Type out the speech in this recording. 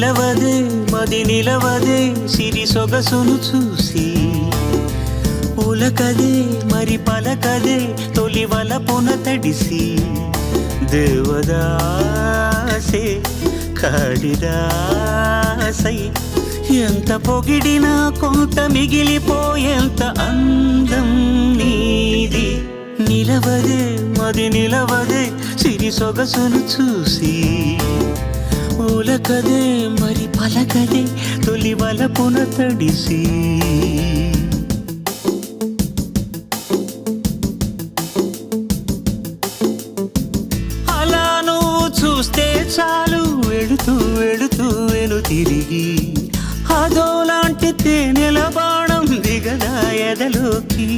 నిలవదే మది నిలవదే సిరి సొగసును చూసి ఉలకదే మరి పలకదే తొలి వలపున తడిసి దేవదాసే కాళిదాసై ఎంత పొగిడినా కొంత మిగిలిపోయేంత అందం నీది నిలవదే మది నిలవదే సిరి సొగసును చూసి ఉలకదే మరి పలకదే తొలి వలపున తడిసి అలా నువ్వు చూస్తే చాలు వెళుతూ వెళుతూ వెను తిరిగి అదోలాంటి తేనెల బాణం దిగదా ఎదలోకి